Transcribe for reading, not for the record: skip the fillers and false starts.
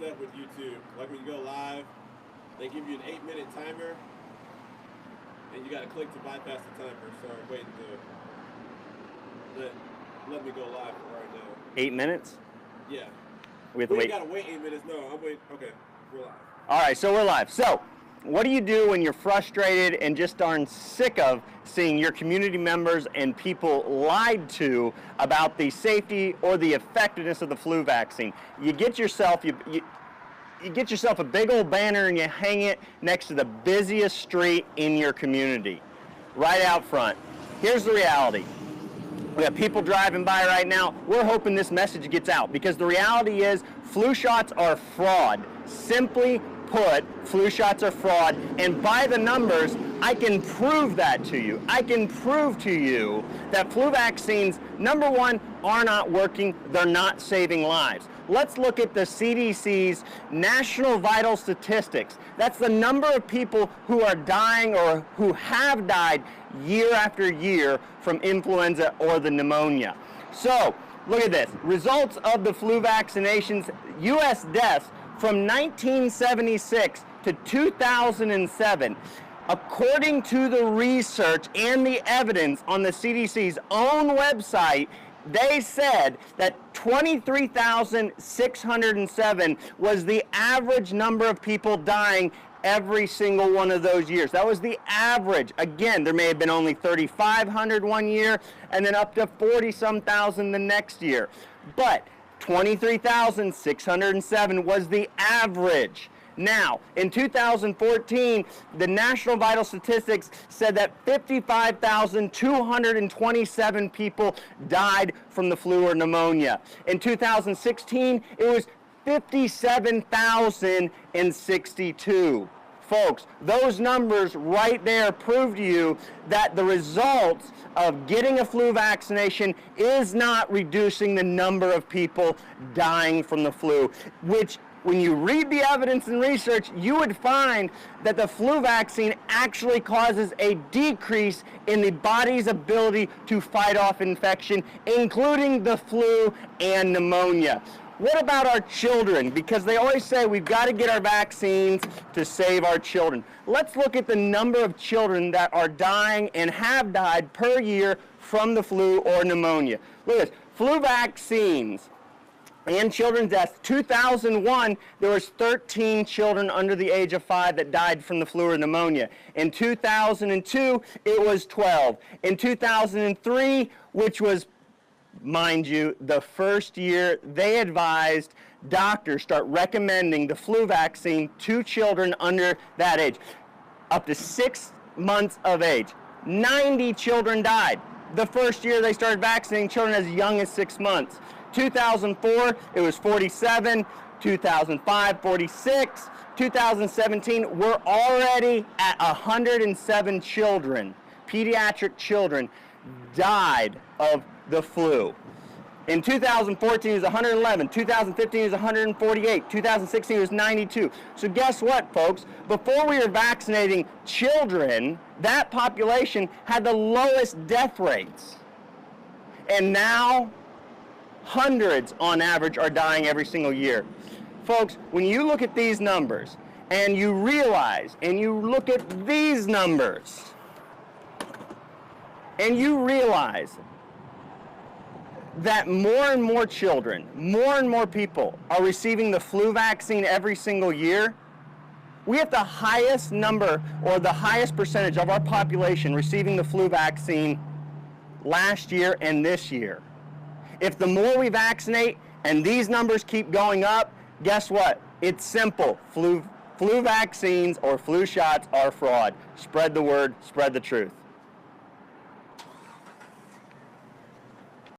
step with YouTube. Like when you go live, they give you an 8-minute timer, and you got to click to bypass the timer. So I'm waiting to let me go live right now. 8 minutes? Yeah. We have to wait. Got to wait 8 minutes. No, I'm waiting. Okay, we're live. All right, so we're live. So, what do you do when you're frustrated and just darn sick of seeing your community members and people lied to about the safety or the effectiveness of the flu vaccine? You get yourself you get yourself a big old banner and you hang it next to the busiest street in your community, right out front. Here's the reality. We have people driving by right now. We're hoping this message gets out because the reality is flu shots are fraud. Simply put, flu shots are fraud, and by the numbers, I can prove that to you. I can prove to you that flu vaccines, number one, are not working. They're not saving lives. Let's look at the CDC's national vital statistics. That's the number of people who are dying or who have died year after year from influenza or the pneumonia. So, look at this. Results of the flu vaccinations, U.S. deaths from 1976 to 2007. According to the research and the evidence on the CDC's own website, they said that 23,607 was the average number of people dying every single one of those years. That was the average. Again, there may have been only 3,500 one year and then up to 40-some thousand the next year. But 23,607 was the average. Now, in 2014, the National Vital Statistics said that 55,227 people died from the flu or pneumonia. In 2016, it was 57,062. Folks, those numbers right there prove to you that the results of getting a flu vaccination is not reducing the number of people dying from the flu, which when you read the evidence and research, you would find that the flu vaccine actually causes a decrease in the body's ability to fight off infection, including the flu and pneumonia. What about our children? Because they always say we've got to get our vaccines to save our children. Let's look at the number of children that are dying and have died per year from the flu or pneumonia. Look at this. Flu vaccines and children's deaths. 2001, there was 13 children under the age of 5 that died from the flu or pneumonia. In 2002, it was 12. In 2003, which was, mind you, the first year they advised doctors start recommending the flu vaccine to children under that age, up to 6 months of age. 90 children died the first year they started vaccinating children as young as 6 months. 2004, it was 47. 2005, 46. 2017, we're already at 107 children, pediatric children, died of the flu. In 2014, it was 111. 2015, it was 148. 2016, it was 92. So guess what, folks? Before we were vaccinating children, that population had the lowest death rates. And now, hundreds on average are dying every single year. Folks, when you look at these numbers, and you realize, and you look at these numbers, and you realize that more and more children, more and more people are receiving the flu vaccine every single year, we have the highest number or the highest percentage of our population receiving the flu vaccine last year and this year. If the more we vaccinate and these numbers keep going up, guess what? It's simple. Flu vaccines or flu shots are fraud. Spread the word, spread the truth.